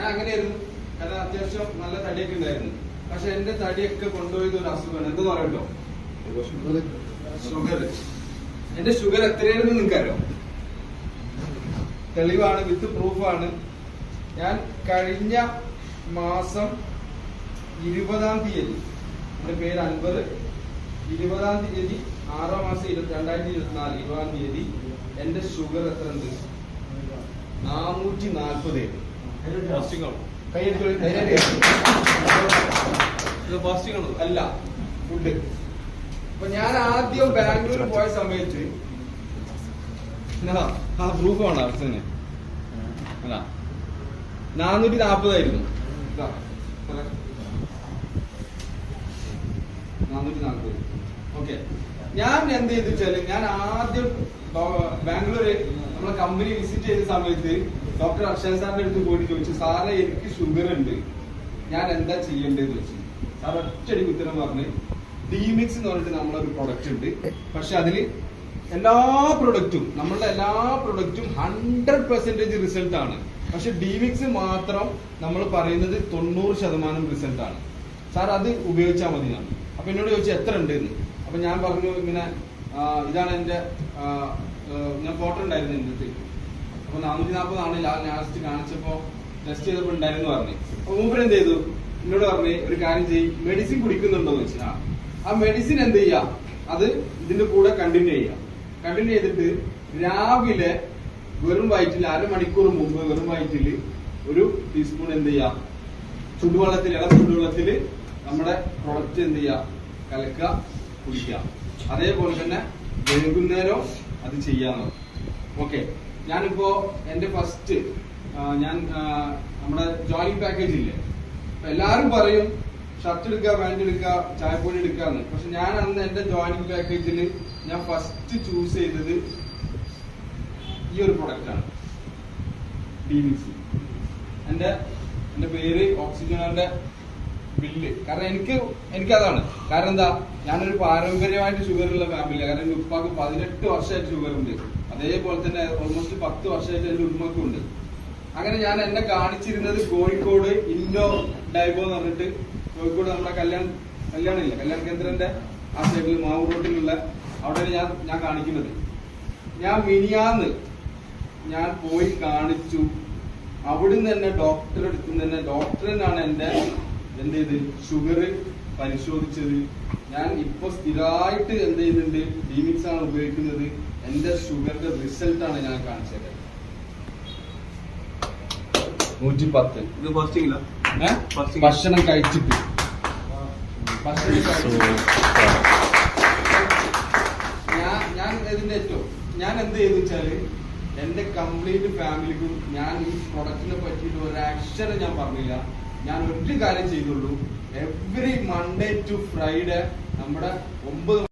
ഞാൻ അങ്ങനെയായിരുന്നു. കാരണം അത്യാവശ്യം നല്ല തടിയൊക്കെ ഉണ്ടായിരുന്നു. പക്ഷെ എന്റെ തടിയൊക്കെ കൊണ്ടുപോയത് ഒരു അസുഖമാണ്. എന്തെന്ന് പറയട്ടോ, ഷുഗർ. എന്റെ ഷുഗർ എത്രയായിരുന്നു നിങ്ങൾക്കറിയോ? തെളിവാണ്, വിത്ത് പ്രൂഫാണ്. ഞാൻ കഴിഞ്ഞ മാസം 20-ാം തീയതി, എന്റെ പേര് അൻവർ, 20-ാം തീയതി 6-ാം മാസം 2024 20-ാം തീയതി എന്റെ ഷുഗർ എത്ര ഉണ്ട്? 440. അല്ല, ഫുഡ്. അപ്പൊ ഞാൻ ആദ്യം ബാംഗ്ലൂർ പോയ സമയത്ത് പ്രൂഫ് വേണം അർച്ചനെ. അല്ല, 440 ആയിരുന്നു. 440. ഓക്കെ. ഞാൻ എന്ത് ചെയ്തു വെച്ചാല്, ഞാൻ ആദ്യം ബാംഗ്ലൂര് നമ്മളെ കമ്പനി വിസിറ്റ് ചെയ്ത സമയത്ത് ഡോക്ടർ അർഷൻ സാറിന്റെ അടുത്ത് പോയിട്ട് ചോദിച്ചു, സാറേ എനിക്ക് ഷുഗർ ഉണ്ട്, ഞാൻ എന്താ ചെയ്യേണ്ടതെന്ന് വെച്ചു. സാർ ഒറ്റയടിക്ക് ഉത്തരം പറഞ്ഞ്, ഡിമിക്സ് എന്ന് പറഞ്ഞിട്ട് നമ്മളൊരു പ്രൊഡക്റ്റ് ഉണ്ട്. പക്ഷെ അതില് നമ്മളുടെ എല്ലാ പ്രൊഡക്റ്റും 100% റിസൾട്ട് ആണ്. പക്ഷെ ഡിമിക്സ് മാത്രം നമ്മൾ പറയുന്നത് 90% റിസൾട്ട് ആണ്. സാർ അത് ഉപയോഗിച്ചാൽ മതി. ഞാൻ അപ്പൊ എന്നോട് ചോദിച്ചു എത്ര ഉണ്ട് എന്ന്. അപ്പൊ ഞാൻ പറഞ്ഞു, ഇങ്ങനെ ഇതാണ് എന്റെ, ഞാൻ ഫോട്ടോ ഉണ്ടായിരുന്നു എന്റെ അടുത്ത്. അപ്പൊ 440 ആണ് ലാസ്റ്റ് കാണിച്ചപ്പോ ടെസ്റ്റ് ചെയ്തപ്പോ ഉണ്ടായിരുന്നു പറഞ്ഞു. അപ്പൊ മൂപ്പര് എന്ത് ചെയ്തു, എന്നോട് പറഞ്ഞു ഒരു കാര്യം ചെയ്യും, മെഡിസിൻ കുടിക്കുന്നുണ്ടോ എന്ന് വെച്ചാൽ ആ മെഡിസിൻ എന്ത് ചെയ്യാം, അത് ഇതിന്റെ കൂടെ കണ്ടിന്യൂ ചെയ്യാം. കണ്ടിന്യൂ ചെയ്തിട്ട് രാവിലെ വെറും വയറ്റിൽ 1/2 മണിക്കൂർ മുമ്പ് വെറും വയറ്റിൽ 1 ടീസ്പൂൺ എന്ത് ചെയ്യാം, ചുടുവെള്ളത്തിൽ, ഇളം ചുടുവെള്ളത്തിൽ നമ്മുടെ പ്രൊഡക്റ്റ് എന്ത് ചെയ്യാം, കലക്കുക, കുടിക്കുക. അതേപോലെ തന്നെ വൈകുന്നേരം അത് ചെയ്യാന്ന്. ഓക്കെ. ഞാനിപ്പോ എന്റെ ഫസ്റ്റ് ഞാൻ നമ്മുടെ ജോയിനിങ് പാക്കേജ് ഇല്ലേ, എല്ലാരും പറയും ഷർട്ട് എടുക്കുക, പാന്റ് എടുക്കുക, ചായപ്പൊടി എടുക്കാന്ന്. പക്ഷെ ഞാൻ അന്ന് എന്റെ ജോയിനിങ് പാക്കേജിൽ ഞാൻ ഫസ്റ്റ് ചൂസ് ചെയ്തത് ഈ ഒരു പ്രൊഡക്റ്റ് ആണ്, ഡിമിക്സ്. എന്റെ പേര് ഓക്സിജന്റെ ബില്ല്. കാരണം എനിക്കതാണ്. കാരണം എന്താ, ഞാനൊരു പാരമ്പര്യമായിട്ട് ഷുഗർ ഉള്ള ഫാമിലി. കാരണം എന്റെ ഉപ്പാക്ക് 18 വർഷമായിട്ട് ഷുഗർ ഉണ്ട്. അതേപോലെ തന്നെ ഓൾമോസ്റ്റ് 10 വർഷമായിട്ട് എന്റെ ഉമ്മക്കും ഉണ്ട്. അങ്ങനെ ഞാൻ എന്നെ കാണിച്ചിരുന്നത് കോഴിക്കോട് ഇന്നോ ഡൈബോ എന്ന് പറഞ്ഞിട്ട്, കോഴിക്കോട് നമ്മുടെ കല്യാണില്ല, കല്യാൺ കേന്ദ്രന്റെ ആ സൈഡിൽ മാവൂർ റോട്ടിലുള്ള അവിടെ ഞാൻ കാണിക്കുന്നത്. ഞാൻ മിനിയാന്ന് ഞാൻ പോയി കാണിച്ചു. അവിടുന്ന് തന്നെ ഡോക്ടറെ അടുത്ത് തന്നെ ഡോക്ടറിനാണ് എന്റെ എന്ത് ചെയ്ത് ഷുഗർ പരിശോധിച്ചത്. ഞാൻ ഇപ്പൊ സ്ഥിരമായിട്ട് എന്ത് ചെയ്യുന്നുണ്ട്, ഡിമിക്സ് ആണ് ഉപയോഗിക്കുന്നത്. എന്റെ ഷുഗറിന്റെ റിസൾട്ട് ആണ് ഞാൻ കാണിച്ചത്. 110. ഭക്ഷണം കഴിച്ചിട്ട് ഞാൻ എന്ത് ചെയ്തു വെച്ചാല്, എന്റെ കംപ്ലീറ്റ് ഫാമിലിക്കും ഞാൻ ഈ പ്രൊഡക്റ്റിനെ പറ്റിയിട്ട് ഒരു അക്ഷരം ഞാൻ പറഞ്ഞില്ല. ഞാൻ ഒരു കാര്യം ചെയ്തുള്ളൂ, എവറി മൺഡേ ടു ഫ്രൈഡേ നമ്മുടെ 9